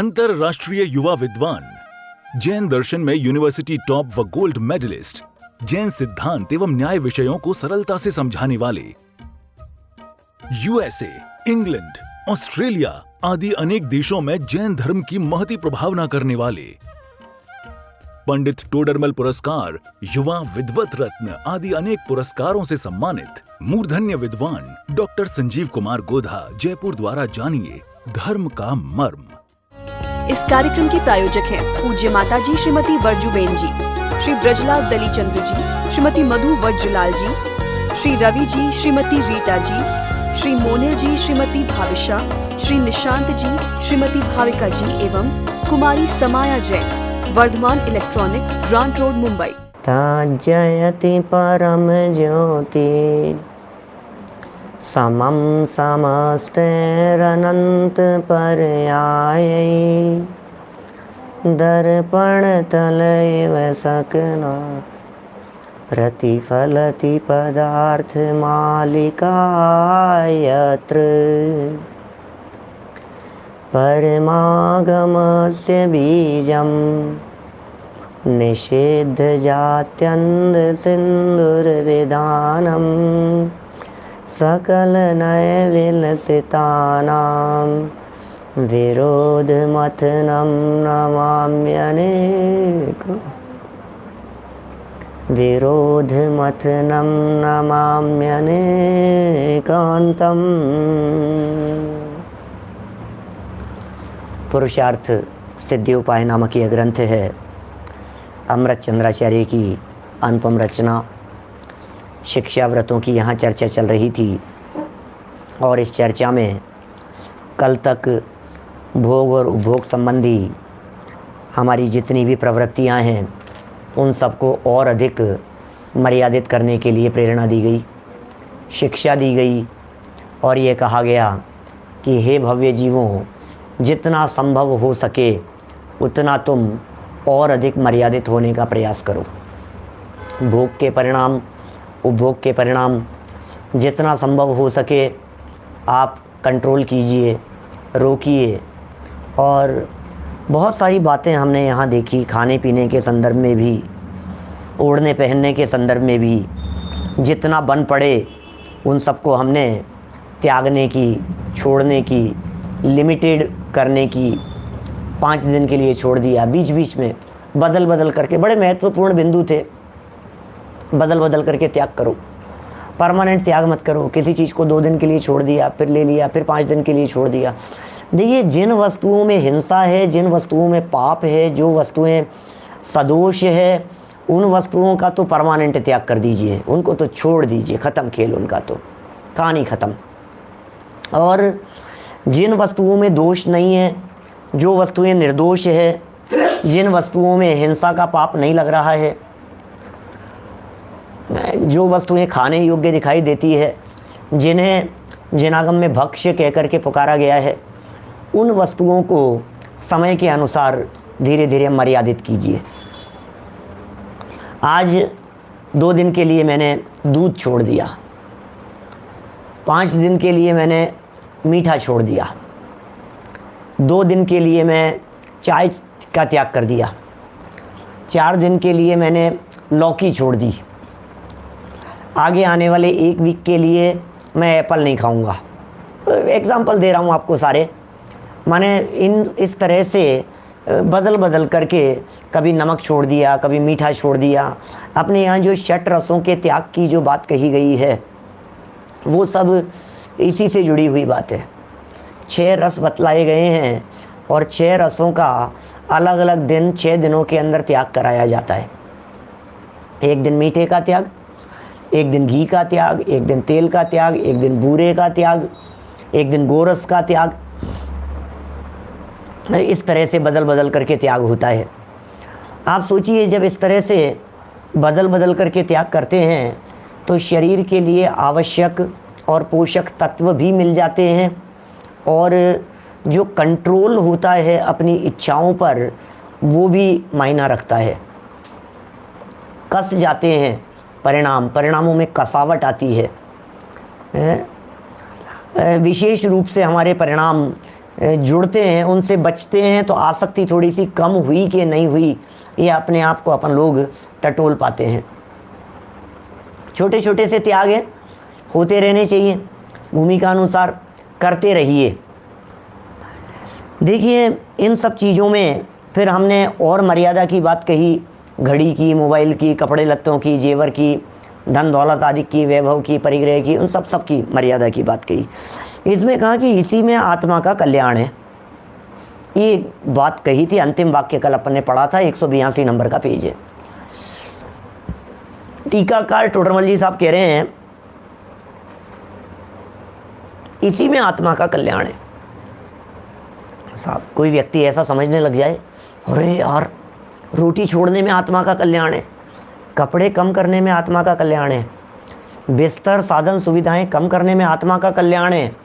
अंतरराष्ट्रीय युवा विद्वान, जैन दर्शन में यूनिवर्सिटी टॉप व गोल्ड मेडलिस्ट, जैन सिद्धांत एवं न्याय विषयों को सरलता से समझाने वाले, यूएसए, इंग्लैंड, ऑस्ट्रेलिया आदि अनेक देशों में जैन धर्म की महती प्रभावना करने वाले, पंडित टोडरमल पुरस्कार, युवा विद्वत रत्न आदि अनेक पुरस्कारों से सम्मानित मूर्धन्य विद्वान डॉक्टर संजीव कुमार गोधा जयपुर द्वारा जानिए धर्म का मर्म। इस कार्यक्रम के प्रायोजक हैं पूज्य माताजी श्रीमती वर्जुबेन जी, श्री ब्रजलाल दलीचंद्र जी, श्रीमती मधु वज्रलाल जी, श्री रवि जी, श्रीमती रीटा जी, श्री मोनिल जी, श्रीमती भाविशा, श्री निशांत जी, श्रीमती भाविका जी एवं Kumari Samaya Jain, Vardhaman electronics, Grant road, Mumbai. जयति परम ज्योति समम समस्तैरनंत पर्यायै दर्पण तलैव सकना प्रतिफलति पदार्थ मालिका यत्र परमागमस्य बीजं निषेध जात्यन्ध सिन्दुर्विधानं सकल नय विलसितानां विरोधमथनं नमाम्यनेकम् विरोधमथनं नमाम्यनेकान्तम्। पुरुषार्थ सिद्धि उपाय नामक यह ग्रंथ है अमृत चंद्राचार्य की अनुपम रचना। शिक्षा व्रतों की यहाँ चर्चा चल रही थी और इस चर्चा में कल तक भोग और उपभोग संबंधी हमारी जितनी भी प्रवृत्तियाँ हैं उन सबको और अधिक मर्यादित करने के लिए प्रेरणा दी गई, शिक्षा दी गई और ये कहा गया कि हे भव्य जीवों, जितना संभव हो सके उतना तुम और अधिक मर्यादित होने का प्रयास करो। भोग के परिणाम, उपभोग के परिणाम जितना संभव हो सके आप कंट्रोल कीजिए, रोकिए। और बहुत सारी बातें हमने यहाँ देखी, खाने पीने के संदर्भ में भी, ओढ़ने पहनने के संदर्भ में भी। जितना बन पड़े उन सबको हमने त्यागने की, छोड़ने की, लिमिटेड करने की 5 दिन के लिए छोड़ दिया। बीच बीच में बदल बदल करके, बड़े महत्वपूर्ण बिंदु थे, बदल बदल करके त्याग करो। परमानेंट त्याग मत करो। किसी चीज़ को 2 दिन के लिए छोड़ दिया, फिर ले लिया, फिर 5 दिन के लिए छोड़ दिया। देखिए, जिन वस्तुओं में हिंसा है, जिन वस्तुओं में पाप है, जो वस्तुएं सदोष है, उन वस्तुओं का तो परमानेंट त्याग कर दीजिए, उनको तो छोड़ दीजिए, ख़त्म खेल उनका तो, कहानी ख़त्म। और जिन वस्तुओं में दोष नहीं है, जो वस्तुएं निर्दोष है, जिन वस्तुओं में हिंसा का पाप नहीं लग रहा है, जो वस्तुएं खाने योग्य दिखाई देती है, जिन्हें जिनागम में भक्ष्य कह करके पुकारा गया है, उन वस्तुओं को समय के अनुसार धीरे धीरे मर्यादित कीजिए। आज 2 दिन के लिए मैंने दूध छोड़ दिया, 5 दिन के लिए मैंने मीठा छोड़ दिया, 2 दिन के लिए मैं चाय का त्याग कर दिया, 4 दिन के लिए मैंने लौकी छोड़ दी, आगे आने वाले 1 वीक के लिए मैं एप्पल नहीं खाऊंगा। एग्ज़ाम्पल दे रहा हूँ आपको सारे। माने इस तरह से बदल बदल करके कभी नमक छोड़ दिया, कभी मीठा छोड़ दिया। अपने यहाँ जो 6 रसों के त्याग की जो बात कही गई है वो सब इसी से जुड़ी हुई बात है। 6 रस बतलाए गए हैं और 6 रसों का अलग अलग दिन 6 दिनों के अंदर त्याग कराया जाता है। 1 दिन मीठे का त्याग, 1 दिन घी का त्याग, 1 दिन तेल का त्याग, 1 दिन बूरे का त्याग, 1 दिन गोरस का त्याग। इस तरह से बदल बदल करके त्याग होता है। आप सोचिए, जब इस तरह से बदल बदल करके त्याग करते हैं तो शरीर के लिए आवश्यक और पोषक तत्व भी मिल जाते हैं और जो कंट्रोल होता है अपनी इच्छाओं पर वो भी मायना रखता है। कस जाते हैं परिणामों में कसावट आती है। विशेष रूप से हमारे परिणाम जुड़ते हैं, उनसे बचते हैं, तो आसक्ति थोड़ी सी कम हुई कि नहीं हुई, ये अपने आप को अपन लोग टटोल पाते हैं। छोटे छोटे से त्याग हैं, होते रहने चाहिए, भूमिका अनुसार करते रहिए। देखिए इन सब चीज़ों में फिर हमने और मर्यादा की बात कही, घड़ी की, मोबाइल की, कपड़े लत्तों की, जेवर की, धन दौलत आदि की, वैभव की, परिग्रह की, उन सब की मर्यादा की बात कही। इसमें कहा कि इसी में आत्मा का कल्याण है, ये बात कही थी। अंतिम वाक्य कल अपन ने पढ़ा था, 182 नंबर का पेज है। टीकाकार टोडरमल जी साहब कह रहे हैं इसी में आत्मा का कल्याण है। साहब कोई व्यक्ति ऐसा समझने लग जाए, अरे यार रोटी छोड़ने में आत्मा का कल्याण है, कपड़े कम करने में आत्मा का कल्याण है, बिस्तर साधन सुविधाएं कम करने में आत्मा का कल्याण है,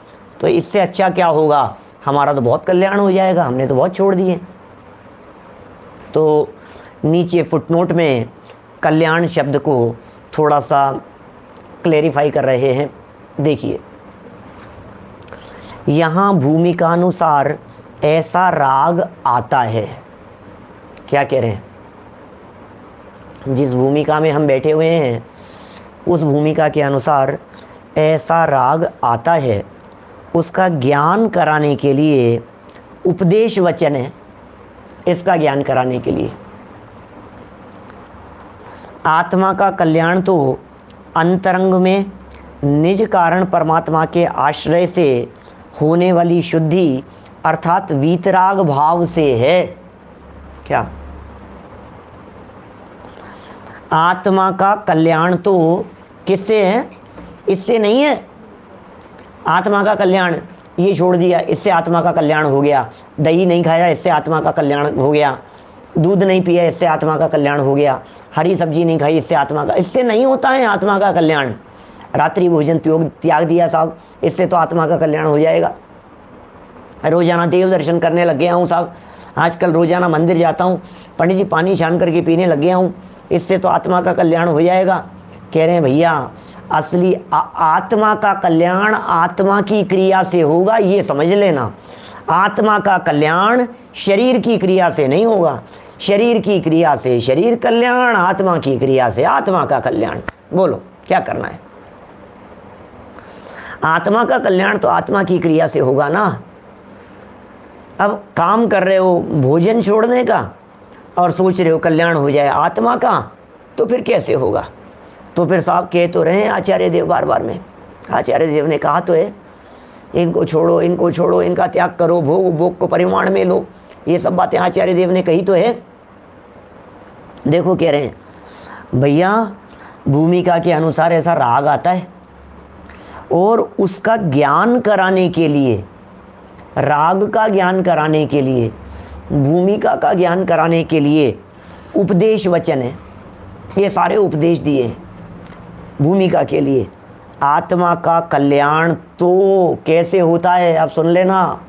तो इससे अच्छा क्या होगा, हमारा तो बहुत कल्याण हो जाएगा, हमने तो बहुत छोड़ दिए। तो नीचे फुटनोट में कल्याण शब्द को थोड़ा सा क्लेरिफाई कर रहे हैं। देखिए यहाँ भूमिकानुसार ऐसा राग आता है, क्या कह रहे हैं, जिस भूमिका में हम बैठे हुए हैं उस भूमिका के अनुसार ऐसा राग आता है, उसका ज्ञान कराने के लिए उपदेश वचन है, इसका ज्ञान कराने के लिए। आत्मा का कल्याण तो अंतरंग में निज कारण परमात्मा के आश्रय से होने वाली शुद्धि अर्थात वीतराग भाव से है। क्या आत्मा का कल्याण तो किससे है, इससे नहीं है। आत्मा का कल्याण ये छोड़ दिया, इससे आत्मा का कल्याण हो गया, दही नहीं खाया इससे आत्मा का कल्याण हो गया, दूध नहीं पिया इससे आत्मा का कल्याण हो गया, हरी सब्जी नहीं खाई इससे आत्मा का, इससे नहीं होता है आत्मा का कल्याण। रात्रि भोजन त्याग दिया साहब, इससे तो आत्मा का कल्याण हो जाएगा। रोजाना देव दर्शन करने लग गया हूँ साहब, आजकल रोजाना मंदिर जाता हूँ, पंडित जी पानी छान करके पीने लग गया हूँ, इससे तो आत्मा का कल्याण हो जाएगा। कह रहे हैं भैया असली आत्मा का कल्याण आत्मा की क्रिया से होगा, ये समझ लेना। आत्मा का कल्याण शरीर की क्रिया से नहीं होगा, शरीर की क्रिया से शरीर कल्याण, आत्मा की क्रिया से आत्मा का कल्याण। बोलो क्या करना है। आत्मा का कल्याण तो आत्मा की क्रिया से होगा ना। अब काम कर रहे हो भोजन छोड़ने का और सोच रहे हो कल्याण हो जाए आत्मा का, तो फिर कैसे होगा। तो फिर साहब कह तो रहे हैं आचार्य देव बार बार में, आचार्य देव ने कहा तो है इनको छोड़ो, इनको छोड़ो, इनका त्याग करो, भोग को परिमाण में लो, ये सब बातें आचार्य देव ने कही तो है। देखो कह रहे हैं भैया भूमिका के अनुसार ऐसा राग आता है और उसका ज्ञान कराने के लिए, राग का ज्ञान कराने के लिए, भूमिका का ज्ञान कराने के लिए उपदेश वचन है, ये सारे उपदेश दिए हैं भूमिका के लिए। आत्मा का कल्याण तो कैसे होता है अब सुन लेना,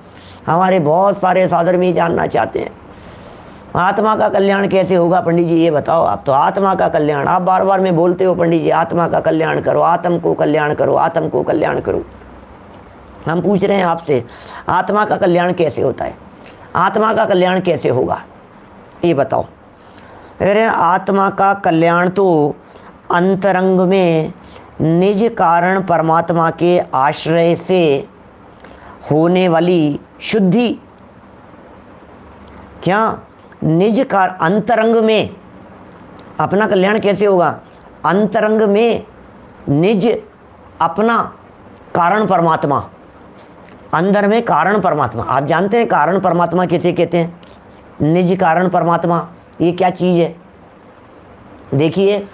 हमारे बहुत सारे साधर्मी जानना चाहते हैं आत्मा का कल्याण कैसे होगा पंडित जी ये बताओ। आप तो आत्मा का कल्याण आप बार बार में बोलते हो पंडित जी, आत्मा का कल्याण करो, आत्म को कल्याण करो, आत्म को कल्याण करो। हम पूछ रहे हैं आपसे आत्मा का कल्याण कैसे होता है, आत्मा का कल्याण कैसे होगा ये बताओ। अरे आत्मा का कल्याण तो अंतरंग में निज कारण परमात्मा के आश्रय से होने वाली शुद्धि, क्या निज कारण, अंतरंग में अपना कल्याण कैसे होगा, अंतरंग में निज अपना कारण परमात्मा, अंदर में कारण परमात्मा। आप जानते हैं कारण परमात्मा किसे कहते हैं, निज कारण परमात्मा ये क्या चीज़ है। देखिए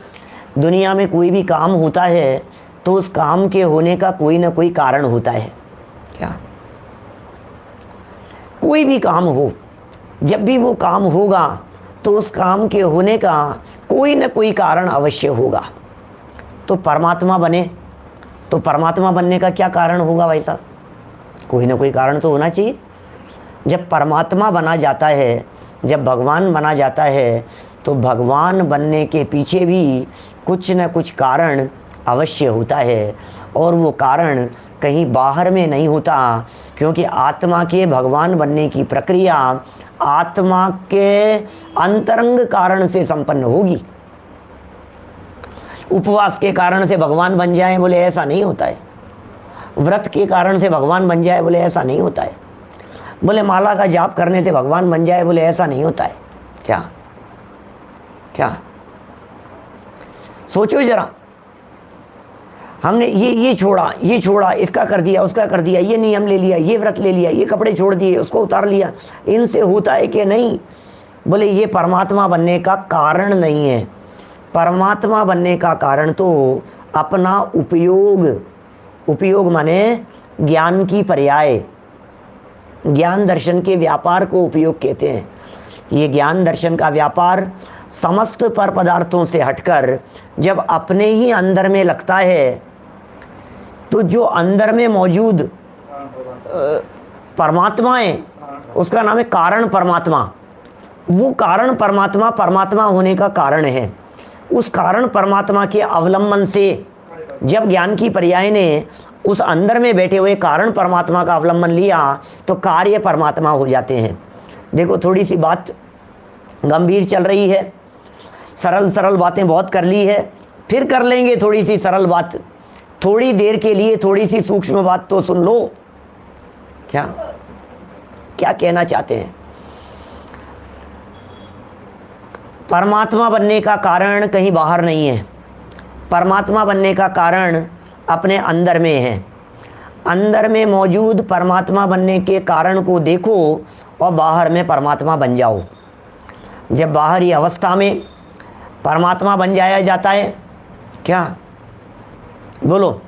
दुनिया में कोई भी काम होता है तो उस काम के होने का कोई ना कोई कारण होता है। क्या कोई भी काम हो, जब भी वो काम होगा तो उस काम के होने का कोई ना कोई कारण अवश्य होगा। तो परमात्मा बने तो परमात्मा बनने का क्या कारण होगा भाई साहब, कोई ना कोई कारण तो होना चाहिए। जब परमात्मा बना जाता है, जब भगवान बना जाता है तो भगवान बनने के पीछे भी कुछ न कुछ कारण अवश्य होता है। और वो कारण कहीं बाहर में नहीं होता, क्योंकि आत्मा के भगवान बनने की प्रक्रिया आत्मा के अंतरंग कारण से संपन्न होगी। उपवास के कारण से भगवान बन जाए बोले ऐसा नहीं होता है, व्रत के कारण से भगवान बन जाए बोले ऐसा नहीं होता है, बोले माला का जाप करने से भगवान बन जाए बोले ऐसा नहीं होता है। क्या क्या सोचो जरा, हमने ये छोड़ा, इसका कर दिया, उसका कर दिया, ये नियम ले लिया, ये व्रत ले लिया, ये कपड़े छोड़ दिए, उसको उतार लिया, इनसे होता है कि नहीं? बोले ये परमात्मा बनने का कारण नहीं है। परमात्मा बनने का कारण तो अपना उपयोग माने ज्ञान की पर्याय, ज्ञान दर्शन के व्यापार को उपयोग कहते हैं। ये ज्ञान दर्शन का व्यापार समस्त पर पदार्थों से हटकर जब अपने ही अंदर में लगता है, तो जो अंदर में मौजूद परमात्मा है उसका नाम है कारण परमात्मा। वो कारण परमात्मा परमात्मा होने का कारण है। उस कारण परमात्मा के अवलंबन से जब ज्ञान की पर्याय ने उस अंदर में बैठे हुए कारण परमात्मा का अवलंबन लिया तो कार्य परमात्मा हो जाते हैं। देखो थोड़ी सी बात गंभीर चल रही है, सरल बातें बहुत कर ली है, फिर कर लेंगे थोड़ी सी सरल बात। थोड़ी देर के लिए थोड़ी सी सूक्ष्म बात तो सुन लो। क्या कहना चाहते हैं? परमात्मा बनने का कारण कहीं बाहर नहीं है, परमात्मा बनने का कारण अपने अंदर में है। अंदर में मौजूद परमात्मा बनने के कारण को देखो और बाहर में परमात्मा बन जाओ। जब बाहरी अवस्था में परमात्मा बन जाया जाता है, क्या बोलो,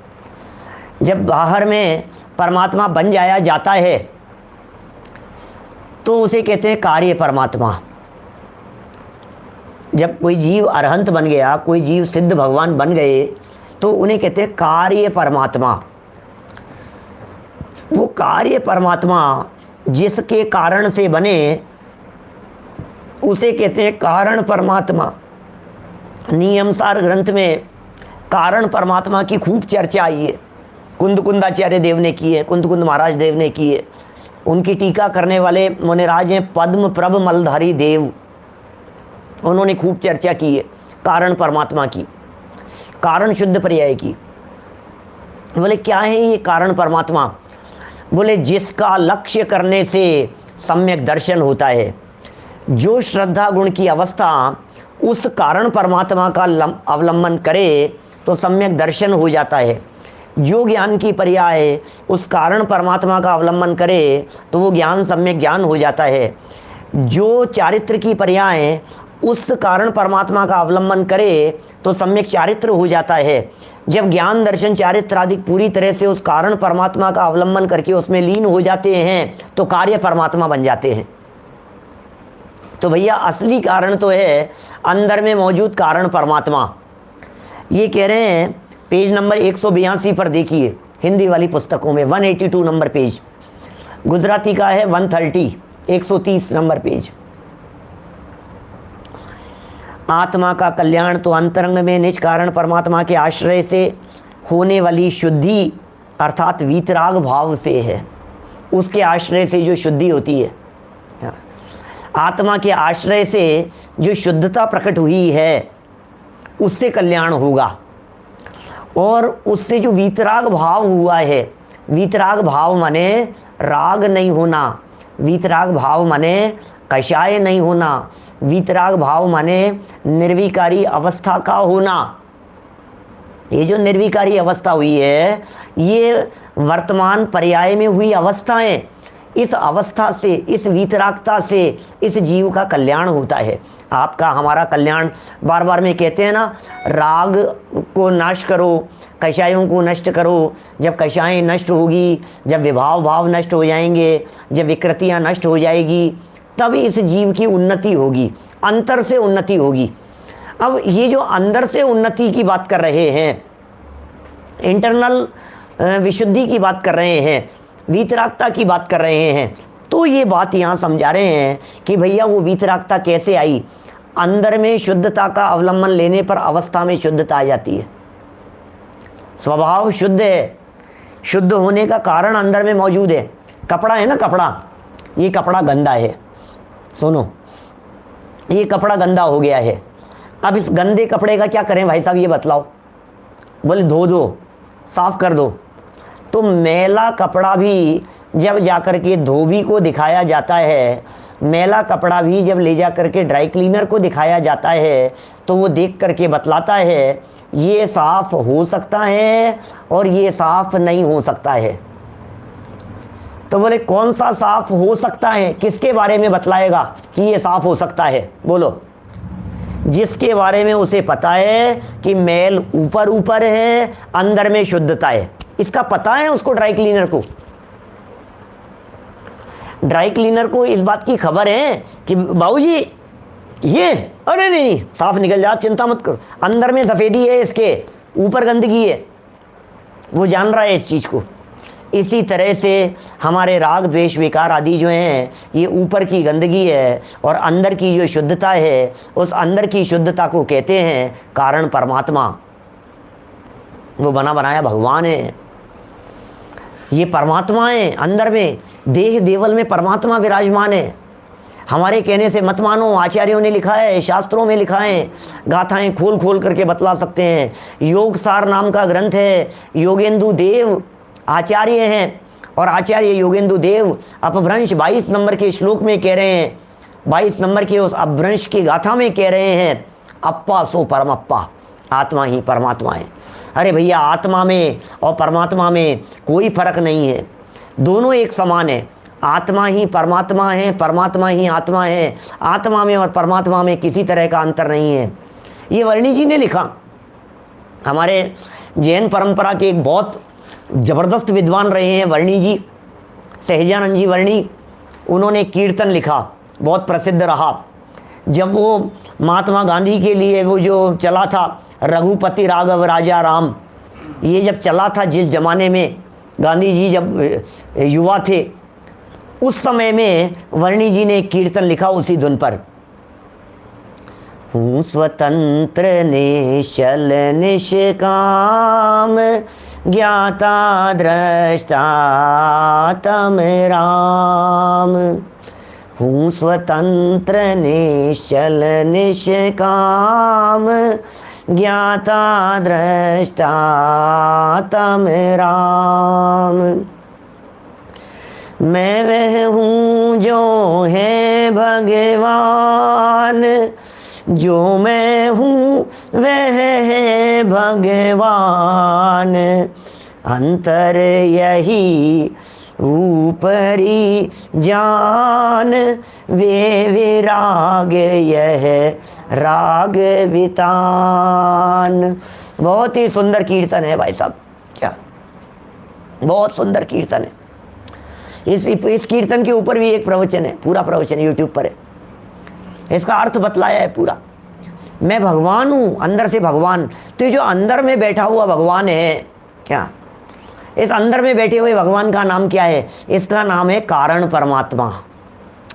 जब बाहर में परमात्मा बन जाया जाता है तो उसे कहते हैं कार्य परमात्मा। जब कोई जीव अरहंत बन गया, कोई जीव सिद्ध भगवान बन गए, तो उन्हें कहते हैं कार्य परमात्मा। वो कार्य परमात्मा जिसके कारण से बने उसे कहते हैं कारण परमात्मा। नियमसार ग्रंथ में कारण परमात्मा की खूब चर्चा आई है। कुंदकुंदाचार्य देव ने की है, कुंदकुंद महाराज देव ने की है। उनकी टीका करने वाले मुनिराज हैं पद्म प्रभ मलधारी देव, उन्होंने खूब चर्चा की है कारण परमात्मा की, कारण शुद्ध पर्याय की। बोले क्या है ये कारण परमात्मा? बोले जिसका लक्ष्य करने से सम्यक दर्शन होता है। जो श्रद्धा गुण की अवस्था उस कारण परमात्मा का अवलंबन करे तो सम्यक दर्शन हो जाता है। जो ज्ञान की पर्याय उस कारण परमात्मा का अवलंबन करे तो वो ज्ञान सम्यक ज्ञान हो जाता है। जो चारित्र की पर्याय उस कारण परमात्मा का अवलंबन करे तो सम्यक चारित्र हो जाता है। जब ज्ञान दर्शन चारित्र आदि पूरी तरह से उस कारण परमात्मा का अवलंबन करके उसमें लीन हो जाते हैं तो कार्य परमात्मा बन जाते हैं। तो भैया असली कारण तो है अंदर में मौजूद कारण परमात्मा। ये कह रहे हैं पेज नंबर 182 पर देखिए, हिंदी वाली पुस्तकों में 182 नंबर पेज, गुजराती का है 130 130 नंबर पेज। आत्मा का कल्याण तो अंतरंग में निज कारण परमात्मा के आश्रय से होने वाली शुद्धि अर्थात वीतराग भाव से है। उसके आश्रय से जो शुद्धि होती है, आत्मा के आश्रय से जो शुद्धता प्रकट हुई है उससे कल्याण होगा। और उससे जो वीतराग भाव हुआ है, वीतराग भाव माने राग नहीं होना, वीतराग भाव माने कषाय नहीं होना, वीतराग भाव माने निर्विकारी अवस्था का होना। ये जो निर्विकारी अवस्था हुई है ये वर्तमान पर्याय में हुई अवस्थाएं, इस अवस्था से, इस वीतरागता से इस जीव का कल्याण होता है। आपका हमारा कल्याण बार बार में कहते हैं ना, राग को नाश करो, कषायों को नष्ट करो। जब कषाएं नष्ट होगी, जब विभाव भाव नष्ट हो जाएंगे, जब विकृतियां नष्ट हो जाएगी, तब इस जीव की उन्नति होगी, अंतर से उन्नति होगी। अब ये जो अंदर से उन्नति की बात कर रहे हैं, इंटरनल विशुद्धि की बात कर रहे हैं, वीतरागता की बात कर रहे हैं, तो ये बात यहाँ समझा रहे हैं कि भैया वो वीतरागता कैसे आई। अंदर में शुद्धता का अवलंबन लेने पर अवस्था में शुद्धता आ जाती है। स्वभाव शुद्ध है, शुद्ध होने का कारण अंदर में मौजूद है। कपड़ा है ना, कपड़ा, ये कपड़ा गंदा है, सुनो, ये कपड़ा गंदा हो गया है। अब इस गंदे कपड़े का क्या करें भाई साहब, ये बतलाओ। बोले धो दो, साफ कर दो। तो मैला कपड़ा भी जब जाकर के धोबी को दिखाया जाता है, मैला कपड़ा भी जब ले जा करके ड्राई क्लीनर को दिखाया जाता है, तो वो देख करके बतलाता है ये साफ हो सकता है और ये साफ नहीं हो सकता है। तो बोले कौन सा साफ हो सकता है, किसके बारे में बतलाएगा कि ये साफ हो सकता है, बोलो। जिसके बारे में उसे पता है कि मैल ऊपर ऊपर है, अंदर में शुद्धता है, इसका पता है उसको, ड्राई क्लीनर को। ड्राई क्लीनर को इस बात की खबर है कि बाबूजी ये, अरे नहीं साफ निकल जा, चिंता मत करो, अंदर में सफ़ेदी है, इसके ऊपर गंदगी है, वो जान रहा है इस चीज़ को। इसी तरह से हमारे राग द्वेष विकार आदि जो हैं, ये ऊपर की गंदगी है और अंदर की जो शुद्धता है, उस अंदर की शुद्धता को कहते हैं कारण परमात्मा। वो बना बनाया भगवान है, ये परमात्मा है, अंदर में देह देवल में परमात्मा विराजमान है। हमारे कहने से मत मानो, आचार्यों ने लिखा है, शास्त्रों में लिखा है, गाथाएं खोल खोल करके बतला सकते हैं। योग सार नाम का ग्रंथ है, योगेंदु देव आचार्य हैं, और आचार्य योगेंदु देव अपभ्रंश 22 नंबर के श्लोक में कह रहे हैं, 22 नंबर के उस अपभ्रंश की गाथा में कह रहे हैं, अप्पा सो परमप्पा, आत्मा ही परमात्मा है। अरे भैया, आत्मा में और परमात्मा में कोई फर्क नहीं है, दोनों एक समान है। आत्मा ही परमात्मा है, परमात्मा ही आत्मा है, आत्मा में और परमात्मा में किसी तरह का अंतर नहीं है। ये वर्णी जी ने लिखा, हमारे जैन परंपरा के एक बहुत ज़बरदस्त विद्वान रहे हैं वर्णी जी, सहजानंद जी वर्णी। उन्होंने कीर्तन लिखा, बहुत प्रसिद्ध रहा। जब वो महात्मा गांधी के लिए वो जो चला था रघुपति राघव राजा राम, ये जब चला था, जिस ज़माने में गांधी जी जब युवा थे, उस समय में वर्णी जी ने एक कीर्तन लिखा उसी धुन पर। हूँ स्वतंत्र निश्चल निष्काम, ज्ञाता दृष्टा तम राम। हूँ स्वतंत्र निश्चल निष्काम, ज्ञाता दृष्टा तम राम। मैं वह हूँ जो है भगवान, जो मैं हूँ वह है भगवान। अंतर यही ऊपरी जान, वे विराग यह राग वितान। बहुत ही सुंदर कीर्तन है भाई साहब, क्या बहुत सुंदर कीर्तन है। इस कीर्तन के ऊपर भी एक प्रवचन है, पूरा प्रवचन यूट्यूब पर है, इसका अर्थ बतलाया है पूरा। मैं भगवान हूँ, अंदर से भगवान। तो ये जो अंदर में बैठा हुआ भगवान है, क्या इस अंदर में बैठे हुए भगवान का नाम क्या है? इसका नाम है कारण परमात्मा।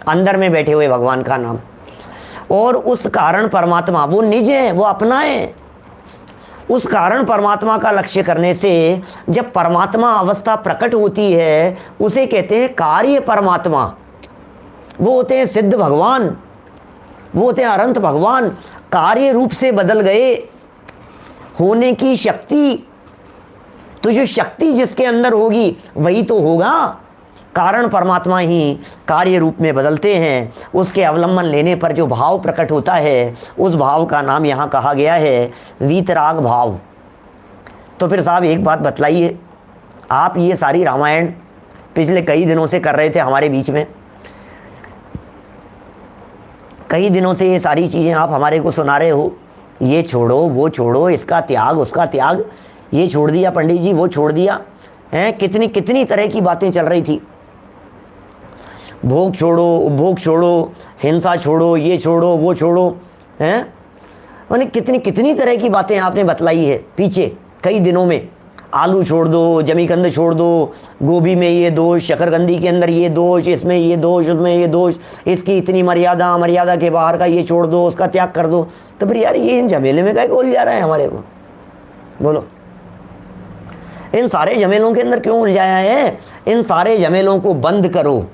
अंदर में बैठे हुए भगवान का नाम, और उस कारण परमात्मा वो निज है, वो अपना है। उस कारण परमात्मा का लक्ष्य करने से जब परमात्मा अवस्था प्रकट होती है, उसे कहते हैं कार्य परमात्मा। वो होते हैं सिद्ध भगवान, वो होते हैं अनंत भगवान। कार्य रूप से बदल गए, होने की शक्ति, तो जो शक्ति जिसके अंदर होगी वही तो होगा। कारण परमात्मा ही कार्य रूप में बदलते हैं। उसके अवलंबन लेने पर जो भाव प्रकट होता है, उस भाव का नाम यहाँ कहा गया है वीतराग भाव। तो फिर साहब एक बात बतलाइए, आप ये सारी रामायण पिछले कई दिनों से कर रहे थे हमारे बीच में, कई दिनों से ये सारी चीज़ें आप हमारे को सुना रहे हो, ये छोड़ो वो छोड़ो, इसका त्याग उसका त्याग, ये छोड़ दिया पंडित जी वो छोड़ दिया, हैं कितनी कितनी तरह की बातें चल रही थी। भोग छोड़ो, उपभोग छोड़ो, हिंसा छोड़ो, ये छोड़ो वो छोड़ो, हैं मैंने कितनी कितनी तरह की बातें आपने बतलाई है पीछे कई दिनों में। आलू छोड़ दो, जमीकंद छोड़ दो, गोभी में ये दोष, शकरकंदी के अंदर ये दोष, इसमें ये दोष, उसमें ये दोष, इसकी इतनी मर्यादा, मर्यादा के बाहर का ये छोड़ दो, उसका त्याग कर दो। तो फिर यार ये इन झमेले में क्या खोल जा रहा है हमारे को, बोलो इन सारे झमेलों के अंदर क्यों उलझाया है? इन सारे झमेलों को बंद करो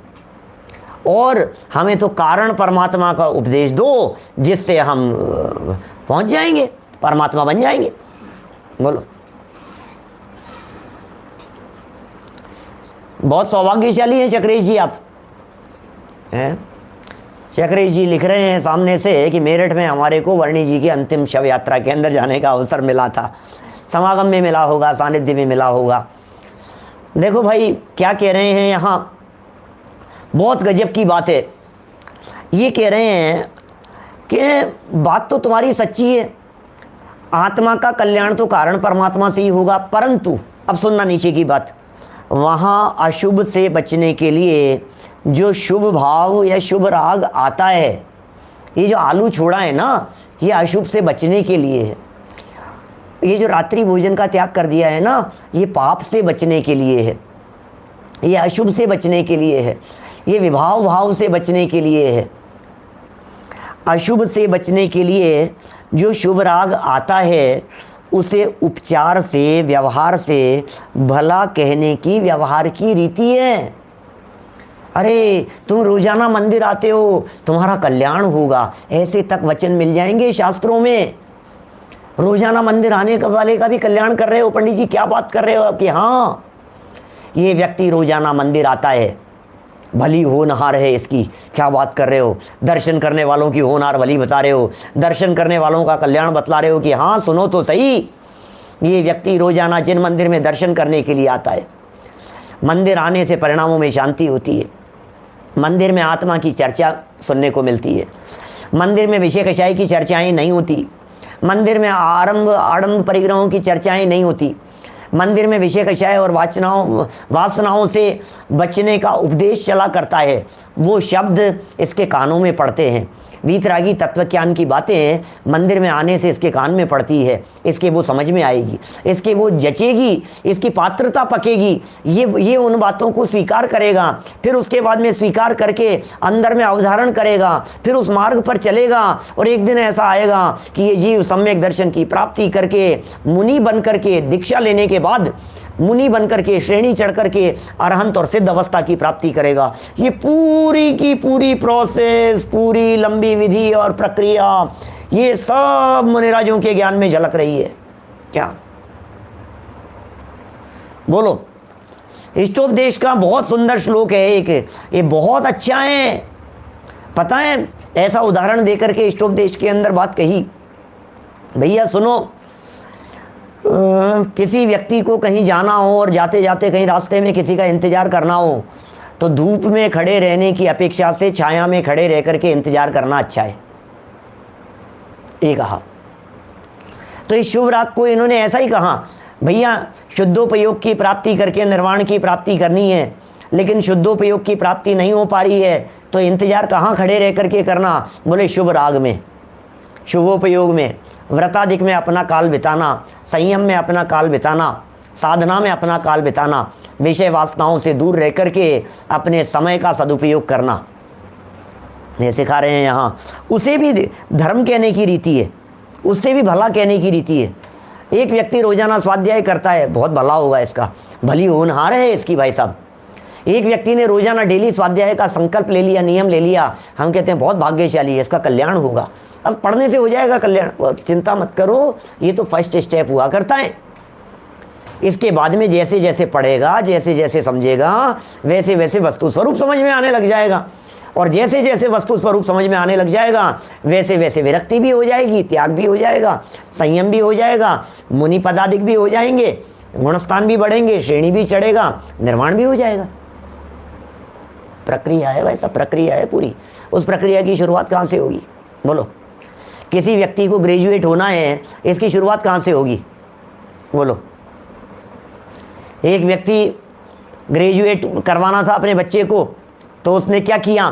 और हमें तो कारण परमात्मा का उपदेश दो, जिससे हम पहुंच जाएंगे, परमात्मा बन जाएंगे। बोलो। बहुत सौभाग्यशाली हैं चक्रेश जी आप हैं। चक्रेश जी लिख रहे हैं सामने से कि मेरठ में हमारे को वर्णी जी की अंतिम शव यात्रा के अंदर जाने का अवसर मिला था। समागम में मिला होगा, सानिध्य में मिला होगा। देखो भाई क्या कह रहे हैं यहाँ, बहुत गजब की बात है। ये कह रहे हैं कि बात तो तुम्हारी सच्ची है, आत्मा का कल्याण तो कारण परमात्मा से ही होगा, परंतु अब सुनना नीचे की बात, वहाँ अशुभ से बचने के लिए जो शुभ भाव या शुभ राग आता है, ये जो आलू छोड़ा है ना, ये अशुभ से बचने के लिए है। ये जो रात्रि भोजन का त्याग कर दिया है ना, ये पाप से बचने के लिए है, ये अशुभ से बचने के लिए है, ये विभाव भाव से बचने के लिए है। अशुभ से बचने के लिए जो शुभ राग आता है, उसे उपचार से, व्यवहार से भला कहने की व्यवहार की रीति है। अरे तुम रोजाना मंदिर आते हो, तुम्हारा कल्याण होगा, ऐसे तक वचन मिल जाएंगे शास्त्रों में। रोजाना मंदिर आने वाले का भी कल्याण कर रहे हो पंडित जी, क्या बात कर रहे हो कि हाँ ये व्यक्ति रोजाना मंदिर आता है, भली होनहार है इसकी, क्या बात कर रहे हो। दर्शन करने वालों की होनहार भली बता रहे हो, दर्शन करने वालों का कल्याण बतला रहे हो कि हाँ सुनो तो सही, ये व्यक्ति रोजाना जिन मंदिर में दर्शन करने के लिए आता है, मंदिर आने से परिणामों में शांति होती है, मंदिर में आत्मा की चर्चा सुनने को मिलती है, मंदिर में विषय कषाय की चर्चाएं नहीं होती, मंदिर में आडंब परिग्रहों की चर्चाएं नहीं होती, मंदिर में विषय कषाय और वासनाओं से बचने का उपदेश चला करता है। वो शब्द इसके कानों में पड़ते हैं, वीतरागी तत्वज्ञान की बातें मंदिर में आने से इसके कान में पड़ती है, इसके वो समझ में आएगी, इसके वो जचेगी, इसकी पात्रता पकेगी, ये उन बातों को स्वीकार करेगा, फिर उसके बाद में स्वीकार करके अंदर में अवधारण करेगा, फिर उस मार्ग पर चलेगा और एक दिन ऐसा आएगा कि ये जीव सम्यक दर्शन की प्राप्ति करके मुनि बन करके, दीक्षा लेने के बाद मुनि बनकर के, श्रेणी चढ़ करके अरहंत और सिद्ध अवस्था की प्राप्ति करेगा। ये पूरी की पूरी प्रोसेस, पूरी लंबी विधि और प्रक्रिया, ये सब मुनिराजों के ज्ञान में झलक रही है। क्या बोलो। इष्टोपदेश का बहुत सुंदर श्लोक है एक, ये बहुत अच्छा है। पता है ऐसा उदाहरण देकर के इष्टोपदेश के अंदर बात कही, भैया सुनो, किसी व्यक्ति को कहीं जाना हो और जाते जाते कहीं रास्ते में किसी का इंतजार करना हो, तो धूप में खड़े रहने की अपेक्षा से छाया में खड़े रह करके इंतजार करना अच्छा है, ये कहा। तो इस शुभ राग को इन्होंने ऐसा ही कहा, भैया शुद्धोपयोग की प्राप्ति करके निर्वाण की प्राप्ति करनी है, लेकिन शुद्धोपयोग की प्राप्ति नहीं हो पा रही है, तो इंतजार कहाँ खड़े रह करके करना? बोले शुभ राग में, शुभोपयोग में, व्रताधिक में अपना काल बिताना, संयम में अपना काल बिताना, साधना में अपना काल बिताना, विषय वासनाओं से दूर रह करके अपने समय का सदुपयोग करना, ये सिखा रहे हैं यहाँ। उसे भी धर्म कहने की रीति है, उससे भी भला कहने की रीति है। एक व्यक्ति रोजाना स्वाध्याय करता है, बहुत भला होगा इसका, भली होनहार है इसकी भाई साहब। एक व्यक्ति ने रोजाना डेली स्वाध्याय का संकल्प ले लिया, नियम ले लिया, हम कहते हैं बहुत भाग्यशाली है, इसका कल्याण होगा। अब पढ़ने से हो जाएगा कल्याण, चिंता मत करो, ये तो फर्स्ट स्टेप हुआ करता है। इसके बाद में जैसे जैसे पढ़ेगा, जैसे जैसे समझेगा, वैसे वैसे वस्तु स्वरूप समझ में आने लग जाएगा, और जैसे जैसे वस्तु स्वरूप समझ में आने लग जाएगा, वैसे वैसे विरक्ति भी हो जाएगी, त्याग भी हो जाएगा, संयम भी हो जाएगा, मुनि पदाधिक भी हो जाएंगे, गुणस्थान भी बढ़ेंगे, श्रेणी भी चढ़ेगा, निर्माण भी हो जाएगा। प्रक्रिया है वैसा, प्रक्रिया है पूरी। उस प्रक्रिया की शुरुआत कहाँ से होगी? बोलो। किसी व्यक्ति को ग्रेजुएट होना है, इसकी शुरुआत कहाँ से होगी? बोलो। एक व्यक्ति ग्रेजुएट करवाना था अपने बच्चे को, तो उसने क्या किया?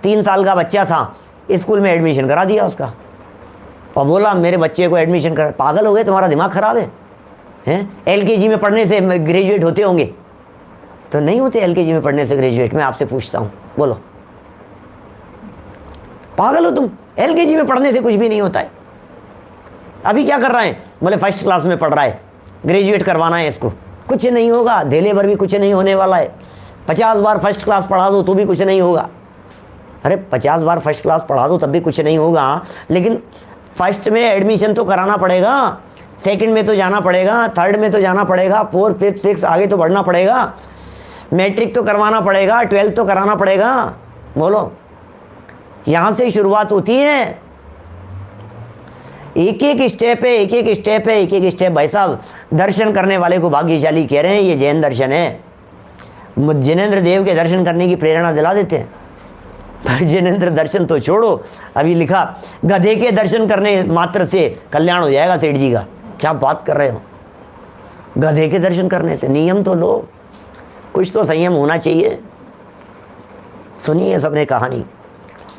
3 साल का बच्चा था, स्कूल में एडमिशन करा दिया उसका, और बोला मेरे बच्चे को एडमिशन कर। पागल हो गए, तुम्हारा दिमाग खराब है? LKG में पढ़ने से ग्रेजुएट होते होंगे? तो नहीं होते LKG में पढ़ने से ग्रेजुएट। मैं आपसे पूछता हूँ, बोलो, पागल हो तुम? LKG में पढ़ने से कुछ भी नहीं होता है। अभी क्या कर रहा है? बोले फर्स्ट क्लास में पढ़ रहा है, ग्रेजुएट करवाना है इसको। कुछ नहीं होगा, धेले भर भी कुछ नहीं होने वाला है। 50 बार फर्स्ट क्लास पढ़ा दो तो भी कुछ नहीं होगा। अरे 50 बार फर्स्ट क्लास पढ़ा दो तब भी कुछ नहीं होगा, लेकिन फर्स्ट में एडमिशन तो कराना पड़ेगा, सेकंड में तो जाना पड़ेगा, थर्ड में तो जाना पड़ेगा, फोर्थ फिफ्थ सिक्स आगे तो बढ़ना पड़ेगा, मैट्रिक तो करवाना पड़ेगा, 12th तो कराना पड़ेगा। बोलो, यहाँ से शुरुआत होती है। एक एक स्टेप है, एक एक स्टेप है, एक एक स्टेप। भाई साहब, दर्शन करने वाले को भाग्यशाली कह रहे हैं, ये जैन दर्शन है। जिनेंद्र देव के दर्शन करने की प्रेरणा दिला देते हैं। पर जिनेंद्र दर्शन तो छोड़ो, अभी लिखा गधे के दर्शन करने मात्र से कल्याण हो जाएगा सेठ जी का। क्या बात कर रहे हो? गधे के दर्शन करने से? नियम तो लो, कुछ तो संयम होना चाहिए। सुनिए सबने कहानी।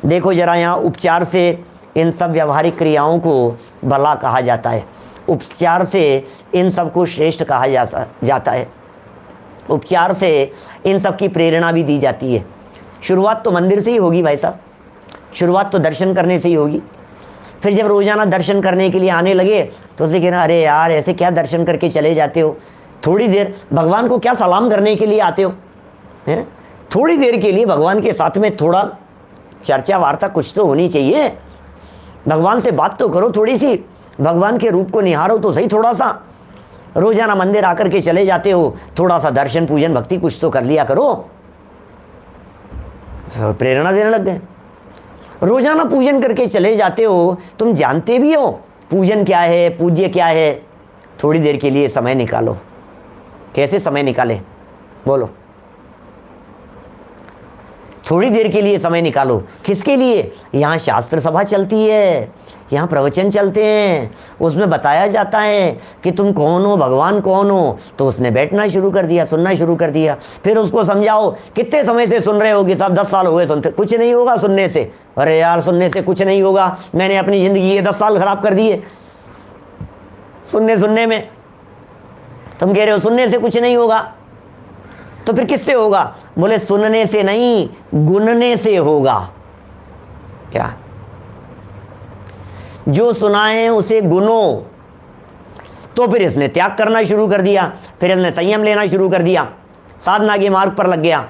देखो जरा, यहाँ उपचार से इन सब व्यवहारिक क्रियाओं को भला कहा जाता है, उपचार से इन सब को श्रेष्ठ कहा जाता है, उपचार से इन सब की प्रेरणा भी दी जाती है। शुरुआत तो मंदिर से ही होगी भाई साहब, शुरुआत तो दर्शन करने से ही होगी। फिर जब रोज़ाना दर्शन करने के लिए आने लगे तो उसे कहना, अरे यार ऐसे क्या दर्शन करके चले जाते हो, थोड़ी देर भगवान को क्या सलाम करने के लिए आते हो हैं? थोड़ी देर के लिए भगवान के साथ में थोड़ा चर्चा वार्ता कुछ तो होनी चाहिए। भगवान से बात तो करो थोड़ी सी, भगवान के रूप को निहारो तो सही थोड़ा सा। रोजाना मंदिर आकर के चले जाते हो, थोड़ा सा दर्शन पूजन भक्ति कुछ तो कर लिया करो। प्रेरणा देने लग गए। रोजाना पूजन करके चले जाते हो, तुम जानते भी हो पूजन क्या है, पूज्य क्या है। थोड़ी देर के लिए समय निकालो। कैसे समय निकाले बोलो? थोड़ी देर के लिए समय निकालो। किसके लिए? यहाँ शास्त्र सभा चलती है, यहाँ प्रवचन चलते हैं, उसमें बताया जाता है कि तुम कौन हो, भगवान कौन हो। तो उसने बैठना शुरू कर दिया, सुनना शुरू कर दिया। फिर उसको समझाओ, कितने समय से सुन रहे हो? कि साहब 10 साल हो गए सुनते। कुछ नहीं होगा सुनने से। अरे यार सुनने से कुछ नहीं होगा, मैंने अपनी ज़िंदगी ये 10 साल खराब कर दिए सुनने में। तुम कह रहे हो सुनने से कुछ नहीं होगा, तो फिर किससे होगा? बोले सुनने से नहीं, गुनने से होगा। क्या? जो सुना है उसे गुनो। तो फिर इसने त्याग करना शुरू कर दिया, फिर इसने संयम लेना शुरू कर दिया, साधना के मार्ग पर लग गया।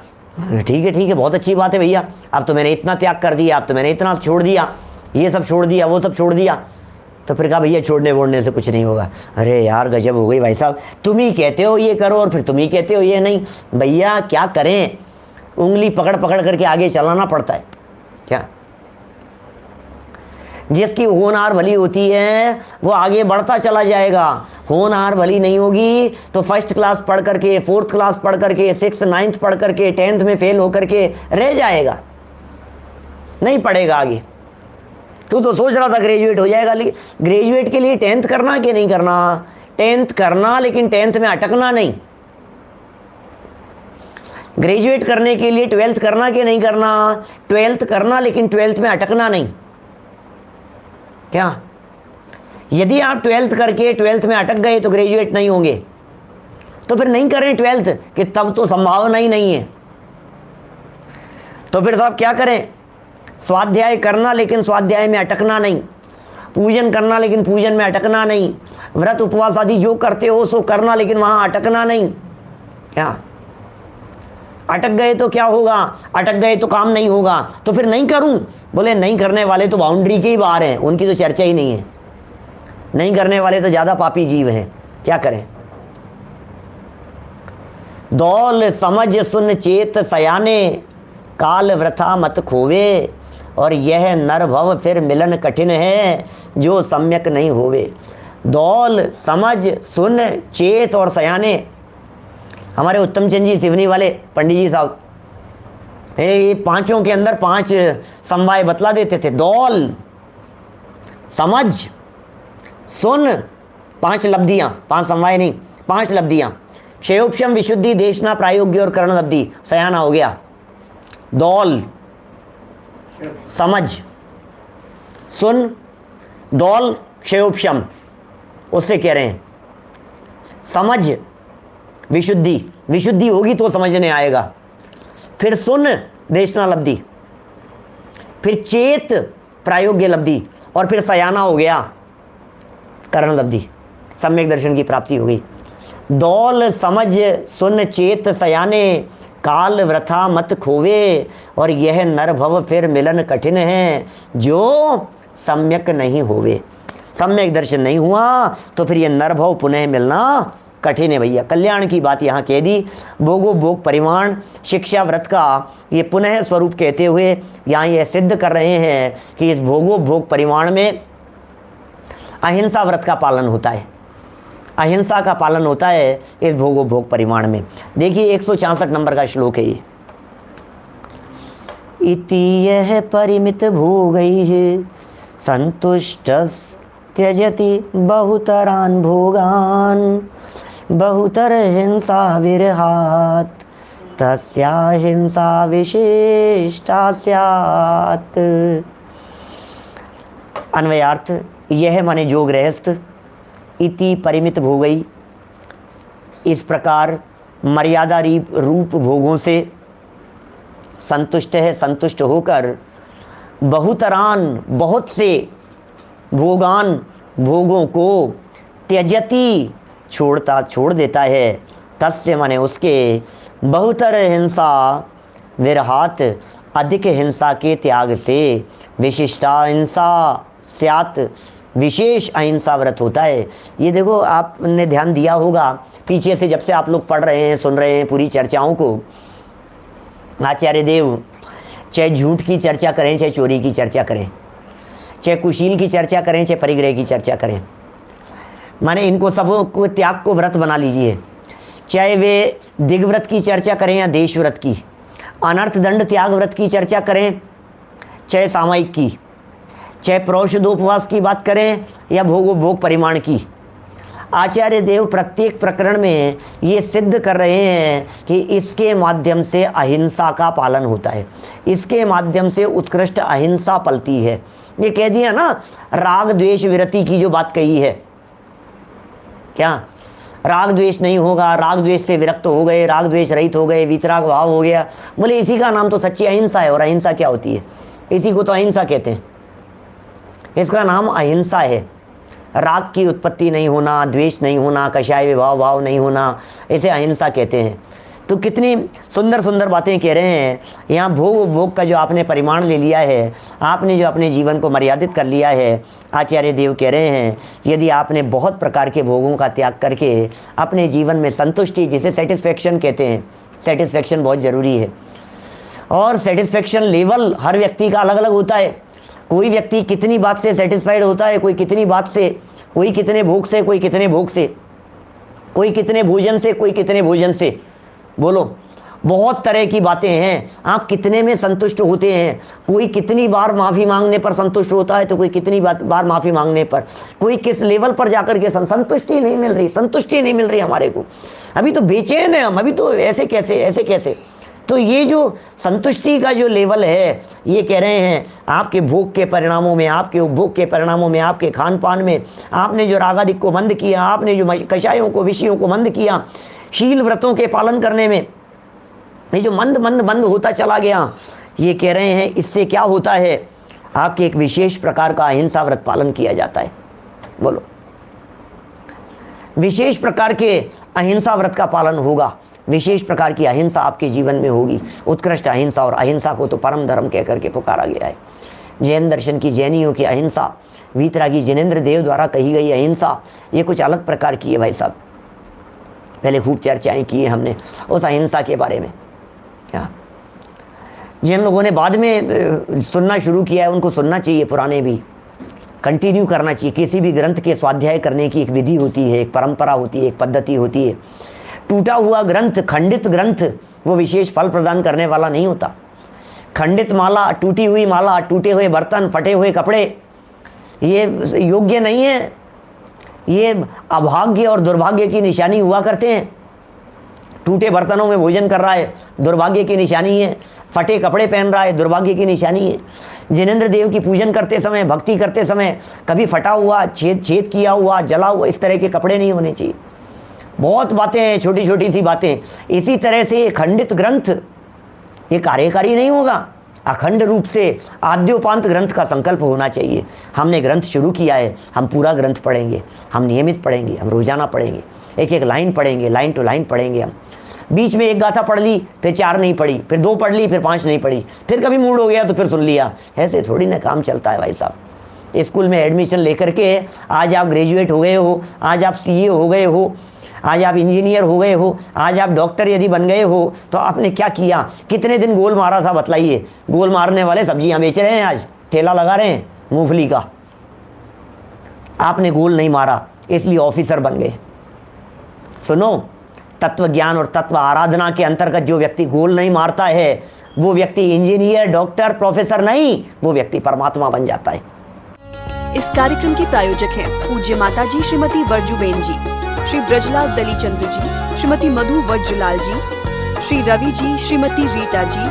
ठीक है, बहुत अच्छी बात है भैया, अब तो मैंने इतना त्याग कर दिया, अब तो मैंने इतना छोड़ दिया, ये सब छोड़ दिया, वो सब छोड़ दिया। तो फिर कहा भैया छोड़ने वोड़ने से कुछ नहीं होगा। अरे यार गजब हो गई भाई साहब, तुम ही कहते हो ये करो और फिर तुम ही कहते हो ये नहीं। भैया क्या करें, उंगली पकड़ पकड़ करके आगे चलाना पड़ता है। क्या? जिसकी होनहार भली होती है वो आगे बढ़ता चला जाएगा। होनहार भली नहीं होगी तो फर्स्ट क्लास पढ़ करके, फोर्थ क्लास पढ़ करके, 6th 9th पढ़ करके, 10th में फेल होकर के रह जाएगा, नहीं पढ़ेगा आगे। तू तो सोच रहा था ग्रेजुएट हो जाएगा, लेकिन ग्रेजुएट के लिए 10th करना कि नहीं करना? 10th करना, लेकिन 10th में अटकना नहीं। ग्रेजुएट करने के लिए 12th करना कि नहीं करना? 12th करना, लेकिन 12th में अटकना नहीं। क्या? यदि आप 12th करके 12th में अटक गए तो ग्रेजुएट नहीं होंगे। तो फिर नहीं करें 12th कि तब तो संभावना ही नहीं है। तो फिर साहब क्या करें? स्वाध्याय करना, लेकिन स्वाध्याय में अटकना नहीं। पूजन करना, लेकिन पूजन में अटकना नहीं। व्रत उपवास आदि जो करते हो सो करना, लेकिन वहाँ अटकना नहीं। क्या? अटक गए तो क्या होगा? अटक गए तो काम नहीं होगा। तो फिर नहीं करूं? बोले नहीं करने वाले तो बाउंड्री के ही बाहर हैं, उनकी तो चर्चा ही नहीं है। नहीं करने वाले तो ज़्यादा पापी जीव हैं। क्या करें? दौल समझ सुन चेत सयाने, काल वृथा मत खोवे, और यह नर भव फिर मिलन कठिन है, जो सम्यक नहीं होवे। दौल समझ सुन चेत और सयाने, हमारे उत्तम चंद जी सिवनी वाले पंडित जी साहब, ये पांचों के अंदर 5 समवाय बतला देते थे। दौल समझ सुन, 5 लब्धियाँ, 5 समवाय नहीं, 5 लब्धियाँ। क्षयोपशम विशुद्धि देशना प्रायोग्य और करण लब्धि, सयाना हो गया। दौल समझ सुन, दौल क्षयोपशम, उससे कह रहे हैं समझ विशुद्धि, विशुद्धि होगी तो समझने आएगा। फिर सुन देशना लब्धि, फिर चेत प्रायोग्य लब्धि, और फिर सयाना हो गया करण लब्धि, सम्यक दर्शन की प्राप्ति हो गई। दौल समझ सुन चेत सयाने, काल वृथा मत खोवे, और यह नर भव फिर मिलन कठिन है, जो सम्यक नहीं होवे। सम्यक दर्शन नहीं हुआ तो फिर ये नर भव पुनः मिलना कठिन है भैया। कल्याण की बात यहाँ कह दी। भोगो भोग परिमाण शिक्षा व्रत का ये पुनः स्वरूप कहते हुए यहाँ ये सिद्ध कर रहे हैं कि इस भोगो भोग परिमाण में अहिंसा व्रत का पालन होता है, अहिंसा का पालन होता है इस भोगो भोग परिमाण में। देखिए 166 नंबर का श्लोक है ये। इति यह परिमित भोगैः है संतुष्ट त्यजति बहुतरान भोगान, बहुतर हिंसा विरहात तस्या हिंसा विशिष्टा स्यात्। अन्वयार्थ, यह माने जो गृहस्थ इति परिमित भोगई, इस प्रकार मर्यादा रूप भोगों से संतुष्ट है, संतुष्ट होकर बहुतरान बहुत से भोगान भोगों को त्यजति छोड़ देता है, तस्य माने उसके बहुतर हिंसा विरहात अधिक हिंसा के त्याग से विशिष्टा हिंसा स्यात् विशेष अहिंसा व्रत होता है। ये देखो आपने ध्यान दिया होगा पीछे से जब से आप लोग पढ़ रहे हैं सुन रहे हैं पूरी चर्चाओं को, आचार्य देव चाहे झूठ की चर्चा करें चाहे चोरी की चर्चा करें, चाहे कुशील की चर्चा करें चाहे परिग्रह की चर्चा करें, माने इनको सब को त्याग को व्रत बना लीजिए। चाहे वे दिग्व्रत की चर्चा करें या देश व्रत की, अनर्थ दंड त्याग व्रत की चर्चा करें चाहे सामायिक की, चाहे प्रोषदोपवास की बात करें या भोगो भोग परिमाण की, आचार्य देव प्रत्येक प्रकरण में ये सिद्ध कर रहे हैं कि इसके माध्यम से अहिंसा का पालन होता है, इसके माध्यम से उत्कृष्ट अहिंसा पलती है। ये कह दिया ना, राग द्वेष विरति की जो बात कही है, क्या राग द्वेष नहीं होगा, राग द्वेष से विरक्त हो गए, राग द्वेष रहित हो गए, वीतराग भाव हो गया, बोले इसी का नाम तो सच्ची अहिंसा है। और अहिंसा क्या होती है? इसी को तो अहिंसा कहते हैं, इसका नाम अहिंसा है। राग की उत्पत्ति नहीं होना, द्वेष नहीं होना, कषाय विभाव भाव नहीं होना, इसे अहिंसा कहते हैं। तो कितनी सुंदर सुंदर बातें कह रहे हैं यहाँ। भोग का जो आपने परिमाण ले लिया है, आपने जो अपने जीवन को मर्यादित कर लिया है, आचार्य देव कह रहे हैं यदि आपने बहुत प्रकार के भोगों का त्याग करके अपने जीवन में संतुष्टि, जिसे सेटिस्फेक्शन कहते हैं, सेटिस्फेक्शन बहुत ज़रूरी है। और सेटिस्फेक्शन लेवल हर व्यक्ति का अलग अलग होता है। कोई व्यक्ति कितनी बात से सेटिस्फाइड होता है, कोई कितनी बात से, कोई कितने भोग से, कोई कितने भोग से, कोई कितने भोजन से, कोई कितने भोजन से। बोलो, बहुत तरह की बातें हैं। आप कितने में संतुष्ट होते हैं? कोई कितनी बार माफ़ी मांगने पर संतुष्ट होता है तो कोई कितनी बार माफ़ी मांगने पर, कोई किस लेवल पर जाकर के संतुष्टि नहीं मिल रही, संतुष्टि नहीं मिल रही हमारे को। अभी तो बेचैन है हम, अभी तो ऐसे कैसे, ऐसे कैसे। तो ये जो संतुष्टि का जो लेवल है, ये कह रहे हैं आपके भोग के परिणामों में, आपके उपभोग के परिणामों में, आपके खान पान में, आपने जो रागादिक को मंद किया, आपने जो कषायों को विषयों को मंद किया, शील व्रतों के पालन करने में ये जो मंद होता चला गया, ये कह रहे हैं इससे क्या होता है, आपके एक विशेष प्रकार का अहिंसा व्रत पालन किया जाता है। बोलो, विशेष प्रकार के अहिंसा व्रत का पालन होगा, विशेष प्रकार की अहिंसा आपके जीवन में होगी, उत्कृष्ट अहिंसा। और अहिंसा को तो परम धर्म कह करके पुकारा गया है। जैन दर्शन की जैनियों की अहिंसा, वीतरागी जिनेंद्र देव द्वारा कही गई अहिंसा, ये कुछ अलग प्रकार की है भाई साहब। पहले खूब चर्चाएं की है हमने उस अहिंसा के बारे में। क्या जिन लोगों ने बाद में सुनना शुरू किया है उनको सुनना चाहिए, पुराने भी कंटिन्यू करना चाहिए। किसी भी ग्रंथ के स्वाध्याय करने की एक विधि होती है, एक परंपरा होती है, एक पद्धति होती है। टूटा हुआ ग्रंथ, खंडित ग्रंथ, वो विशेष फल प्रदान करने वाला नहीं होता। खंडित माला, टूटी हुई माला, टूटे हुए बर्तन, फटे हुए कपड़े, ये योग्य नहीं है। ये अभाग्य और दुर्भाग्य की निशानी हुआ करते हैं। टूटे बर्तनों में भोजन कर रहा है, दुर्भाग्य की निशानी है। फटे कपड़े पहन रहा है, दुर्भाग्य की निशानी है। जिनेंद्र देव की पूजन करते समय, भक्ति करते समय कभी फटा हुआ, छेद किया हुआ, जला हुआ, इस तरह के कपड़े नहीं होने चाहिए। बहुत बातें हैं, छोटी छोटी सी बातें। इसी तरह से ये खंडित ग्रंथ ये कार्यकारी नहीं होगा। अखंड रूप से आद्योपांत ग्रंथ का संकल्प होना चाहिए। हमने ग्रंथ शुरू किया है, हम पूरा ग्रंथ पढ़ेंगे, हम नियमित पढ़ेंगे, हम रोजाना पढ़ेंगे, एक एक लाइन पढ़ेंगे, लाइन टू लाइन पढ़ेंगे। हम बीच में एक गाथा पढ़ ली, फिर 4 नहीं पढ़ी, फिर 2 पढ़ ली, फिर 5 नहीं पढ़ी, फिर कभी मूड हो गया तो फिर सुन लिया। ऐसे थोड़ी ना काम चलता है भाई साहब। स्कूल में एडमिशन लेकर के आज आप ग्रेजुएट हो गए हो, आज आप सीए हो गए हो, आज आप इंजीनियर हो गए हो, आज आप डॉक्टर यदि बन गए हो, तो आपने क्या किया, कितने दिन गोल मारा था बतलाइए। गोल मारने वाले सब्जियां बेच रहे हैं, आज ठेला लगा रहे हैं मूंगफली का। आपने गोल नहीं मारा, इसलिए ऑफिसर बन गए। सुनो, तत्व ज्ञान और तत्व आराधना के अंतर्गत जो व्यक्ति गोल नहीं मारता है, वो व्यक्ति इंजीनियर, डॉक्टर, प्रोफेसर नहीं, वो व्यक्ति परमात्मा बन जाता है। इस कार्यक्रम के प्रायोजक हैं पूज्य माताजी श्रीमती वर्जुबेन जी, श्री ब्रजलाल दलीचंद्र जी, श्रीमती मधु वर्जुलाल जी, श्री रवि जी, श्रीमती रीटा जी,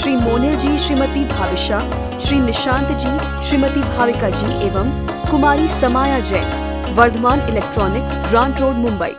श्री मोनिल जी, श्रीमती भाविशा, श्री निशांत जी, श्रीमती भाविका जी एवं Kumari Samaya Jain, Vardhaman electronics, Grant road, Mumbai.